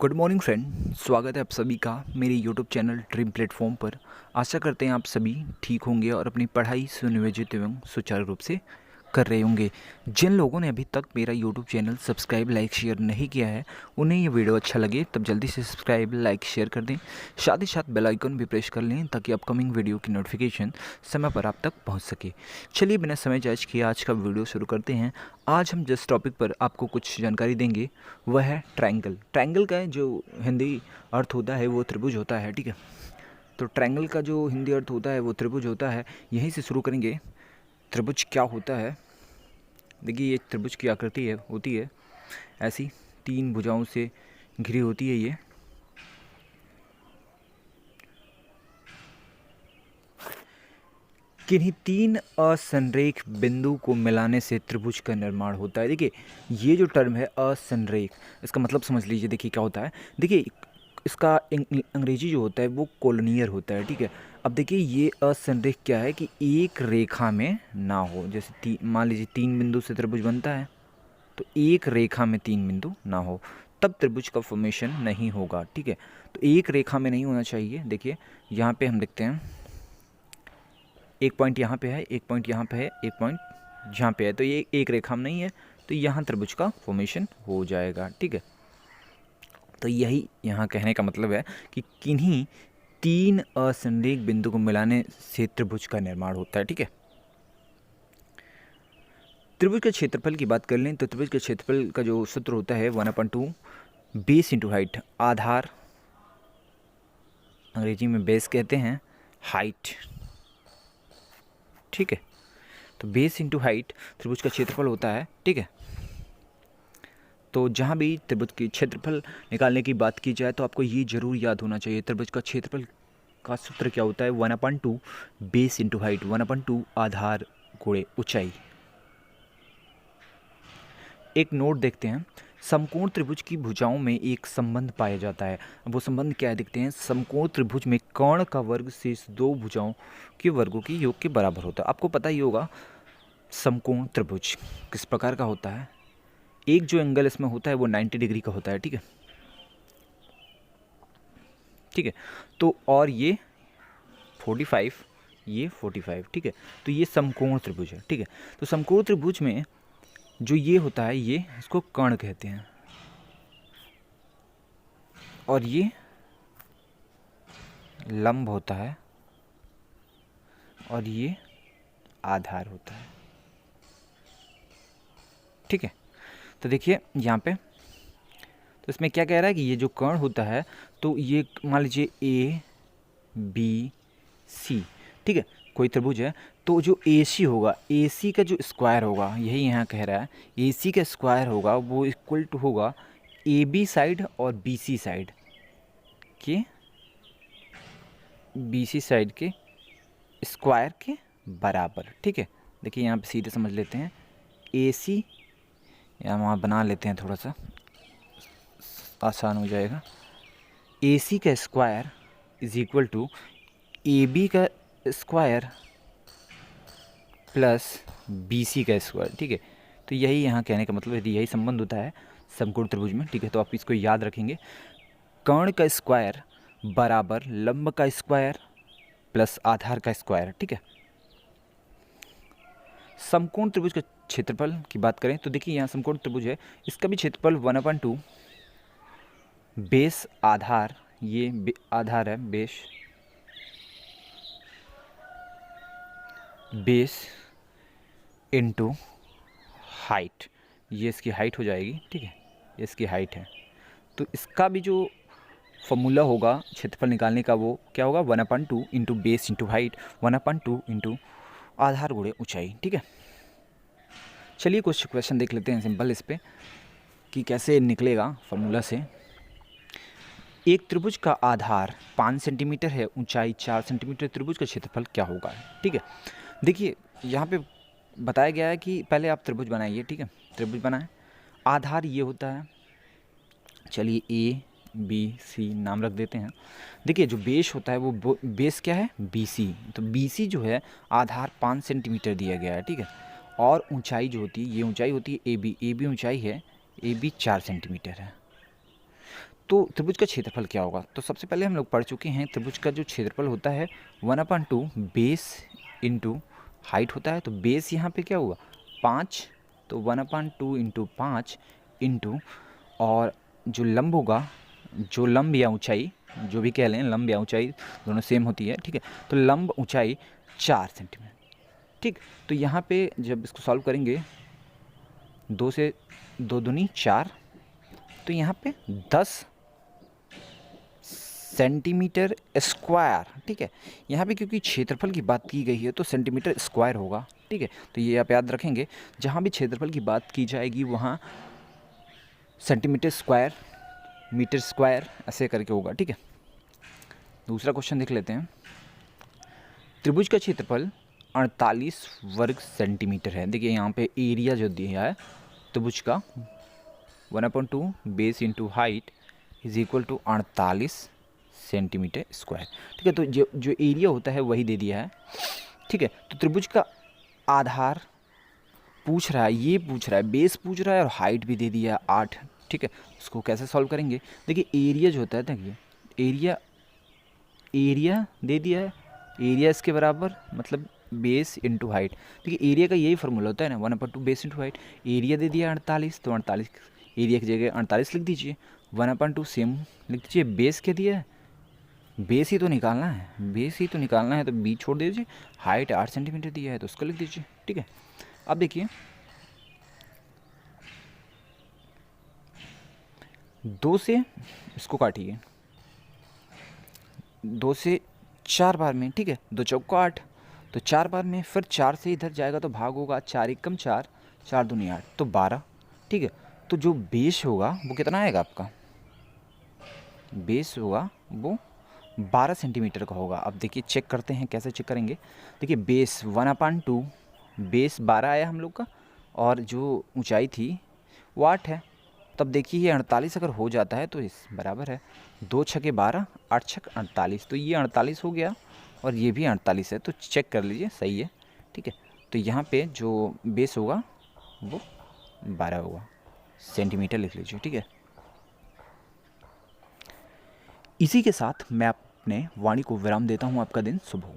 Good morning friend, स्वागत है आप सभी का मेरे यूट्यूब चैनल ड्रीम प्लेटफॉर्म पर। आशा करते हैं आप सभी ठीक होंगे और अपनी पढ़ाई सुनियोजित एवं सुचारू रूप से कर रहे होंगे। जिन लोगों ने अभी तक मेरा YouTube channel subscribe like share नहीं किया है, उन्हें ये वीडियो अच्छा लगे तब जल्दी से सब्सक्राइब लाइक शेयर कर दें। साथ ही साथ बेल आइकन भी प्रेस कर लें ताकि अपकमिंग वीडियो की नोटिफिकेशन समय पर आप तक पहुंच सके। चलिए बिना समय जांच किए आज का वीडियो शुरू करते हैं। आज हम जिस टॉपिक पर आपको कुछ जानकारी देंगे वह है ट्रायंगल। ट्रायंगल का जो हिंदी अर्थ होता है वो त्रिभुज होता है, ठीक है। तो ट्रायंगल का जो हिंदी अर्थ होता है वो त्रिभुज होता है। यहीं से शुरू करेंगे। त्रिभुज क्या होता है? देखिए, ये त्रिभुज की आकृति होती है ऐसी, तीन भुजाओं से घिरी होती है ये। किन्हीं तीन असंरेख बिंदु को मिलाने से त्रिभुज का निर्माण होता है। देखिए, ये जो टर्म है असंरेख, इसका मतलब समझ लीजिए। देखिए क्या होता है, देखिए इसका अंग्रेजी जो होता है वो कोलिनियर होता है, ठीक है। अब देखिए ये असंरेख क्या है कि एक रेखा में ना हो। जैसे मान लीजिए तीन बिंदु से त्रिभुज बनता है, तो एक रेखा में तीन बिंदु ना हो तब त्रिभुज का फॉर्मेशन नहीं होगा, ठीक है। तो एक रेखा में नहीं होना चाहिए। देखिए यहाँ पे हम देखते हैं, एक पॉइंट यहाँ पे है, एक पॉइंट यहाँ पे है, एक पॉइंट यहाँ पे है, तो ये एक रेखा में नहीं है, तो यहाँ त्रिभुज का फॉर्मेशन हो जाएगा, ठीक है। तो यही यहाँ कहने का मतलब है कि किन्हीं तीन असंरेख बिंदु को मिलाने से त्रिभुज का निर्माण होता है, ठीक है। त्रिभुज के क्षेत्रफल की बात कर लें तो त्रिभुज के क्षेत्रफल का जो सूत्र होता है 1/2 बेस इंटू हाइट। आधार अंग्रेजी में बेस कहते हैं, हाइट, ठीक है। तो बेस इंटू हाइट त्रिभुज का क्षेत्रफल होता है, ठीक है। तो जहाँ भी त्रिभुज की क्षेत्रफल निकालने की बात की जाए तो आपको ये जरूर याद होना चाहिए, त्रिभुज का क्षेत्रफल का सूत्र क्या होता है? 1/2 बेस इंटू हाइट, 1/2 आधार गुणे ऊंचाई। एक नोट देखते हैं। समकोण त्रिभुज की भुजाओं में एक संबंध पाया जाता है। अब वो संबंध क्या है देखते हैं। समकोण त्रिभुज में कर्ण का वर्ग शेष दो भुजाओं के वर्गों के योग के बराबर होता है। आपको पता ही होगा समकोण त्रिभुज किस प्रकार का होता है। एक जो एंगल इसमें होता है वो 90 डिग्री का होता है, ठीक है, ठीक है। तो और ये 45, ये 45, ठीक है। तो ये समकोण त्रिभुज है, ठीक है। तो समकोण त्रिभुज में जो ये होता है ये इसको कर्ण कहते हैं, और ये लंब होता है और ये आधार होता है, ठीक है। तो देखिए यहाँ पे, तो इसमें क्या कह रहा है कि ये जो कर्ण होता है तो ये मान लीजिए ए बी सी, ठीक है, कोई त्रिभुज है। तो जो ए सी होगा, ए सी का जो स्क्वायर होगा, यही यहाँ कह रहा है, ए सी का स्क्वायर होगा वो इक्वल टू होगा ए बी साइड और बी सी साइड के, बी सी साइड के स्क्वायर के बराबर, ठीक है। देखिए यहाँ पे सीधे समझ लेते हैं, ए सी या वहाँ बना लेते हैं, थोड़ा सा आसान हो जाएगा। ए सी का square is equal to A B का स्क्वायर प्लस बी सी का स्क्वायर, ठीक है। तो यही यहाँ कहने का मतलब है, यही संबंध होता है समकोण त्रिभुज में, ठीक है। तो आप इसको याद रखेंगे, कर्ण का स्क्वायर बराबर लंब का स्क्वायर प्लस आधार का स्क्वायर, ठीक है। समकोण त्रिभुज का क्षेत्रफल की बात करें तो देखिए यहाँ समकोण त्रिभुज है, इसका भी क्षेत्रफल 1/2 बेस आधार, ये आधार है, बेस इनटू हाइट, ये इसकी हाइट हो जाएगी, ठीक है, ये इसकी हाइट है। तो इसका भी जो फॉर्मूला होगा क्षेत्रफल निकालने का वो क्या होगा? 1/2 into base into height, 1/2 into आधार गुणे ऊंचाई, ठीक है। चलिए कुछ क्वेश्चन देख लेते हैं सिंपल इस पे कि कैसे निकलेगा फॉर्मूला से। एक त्रिभुज का आधार 5 सेंटीमीटर है, ऊंचाई 4 सेंटीमीटर, त्रिभुज का क्षेत्रफल क्या होगा, ठीक है। देखिए यहाँ पे बताया गया है कि पहले आप त्रिभुज बनाइए, ठीक है, त्रिभुज बनाएं। आधार ये होता है, चलिए ए बी सी नाम रख देते हैं। देखिए जो बेस होता है वो बेस क्या है? B C. तो बी सी जो है आधार 5 सेंटीमीटर दिया गया है, ठीक है। और ऊंचाई जो होती है, ये ऊंचाई होती है ए बी ऊंचाई है, ए बी 4 सेंटीमीटर है। तो त्रिभुज का क्षेत्रफल क्या होगा? तो सबसे पहले हम लोग पढ़ चुके हैं त्रिभुज का जो क्षेत्रफल होता है 1/2 बेस इंटू हाइट होता है। तो बेस यहाँ पे क्या हुआ 5, तो 1/2 इंटू 5 इंटू, और जो लंब होगा, जो लंब या ऊंचाई जो भी कह लें, लंब या ऊंचाई दोनों सेम होती है, ठीक है। तो लंब ऊंचाई 4 सेंटीमीटर, ठीक। तो यहाँ पे जब इसको सॉल्व करेंगे 2 से 2 दूनी 4, तो यहाँ पे 10 सेंटीमीटर स्क्वायर, ठीक है। यहाँ पे क्योंकि क्षेत्रफल की बात की गई है तो सेंटीमीटर स्क्वायर होगा, ठीक है। तो ये आप याद रखेंगे, जहाँ भी क्षेत्रफल की बात की जाएगी वहाँ सेंटीमीटर स्क्वायर, मीटर स्क्वायर ऐसे करके होगा, ठीक है। दूसरा क्वेश्चन देख लेते हैं। त्रिभुज का क्षेत्रफल 48 वर्ग सेंटीमीटर है। देखिए यहाँ पे एरिया जो दिया है त्रिभुज का 1/2 base into height is equal to 48 centimetre square, ठीक है। तो जो एरिया होता है वही दे दिया है, ठीक है। तो त्रिभुज का आधार पूछ रहा है, ये पूछ रहा है, बेस पूछ रहा है और हाइट भी दे दिया है 8, ठीक है। उसको कैसे सॉल्व करेंगे? देखिए एरिया जो होता है, देखिए एरिया दे दिया है, एरिया इसके बराबर मतलब बेस इंटू हाइट। देखिए एरिया का यही फार्मूला होता है ना, 1/2 बेस इंटू हाइट। एरिया दे दिया 48, तो 48 एरिया की जगह 48 लिख दीजिए, 1/2 सेम लिख दीजिए। बेस क्या दिया है? बेस ही तो निकालना है, बेस ही तो निकालना है, तो बी छोड़ दीजिए। हाइट 8 सेंटीमीटर दिया है तो उसको लिख दीजिए, ठीक है। अब देखिए 2 से इसको काटिए, 2 से 4 बार में, ठीक है। 2 चौको 8, तो 4 बार में, फिर 4 से इधर जाएगा तो भाग होगा, 4 एकम 4, 4 दूनी 8, तो 12, ठीक है। तो जो बेस होगा वो कितना आएगा आपका? बेस होगा वो 12 सेंटीमीटर का होगा। अब देखिए चेक करते हैं, कैसे चेक करेंगे। देखिए बेस 1/2 बेस 12 आया हम लोग का, और जो ऊंचाई थी वो 8 है। तब देखिए ये 48 अगर हो जाता है तो इस बराबर है 2 छके 12, 8 छक 48, तो ये 48 हो गया और ये भी 48 है। तो चेक कर लीजिए सही है, ठीक है। तो यहाँ पे जो बेस होगा वो 12 होगा, सेंटीमीटर लिख लीजिए, ठीक है। इसी के साथ मैं अपने वाणी को विराम देता हूँ। आपका दिन शुभ हो।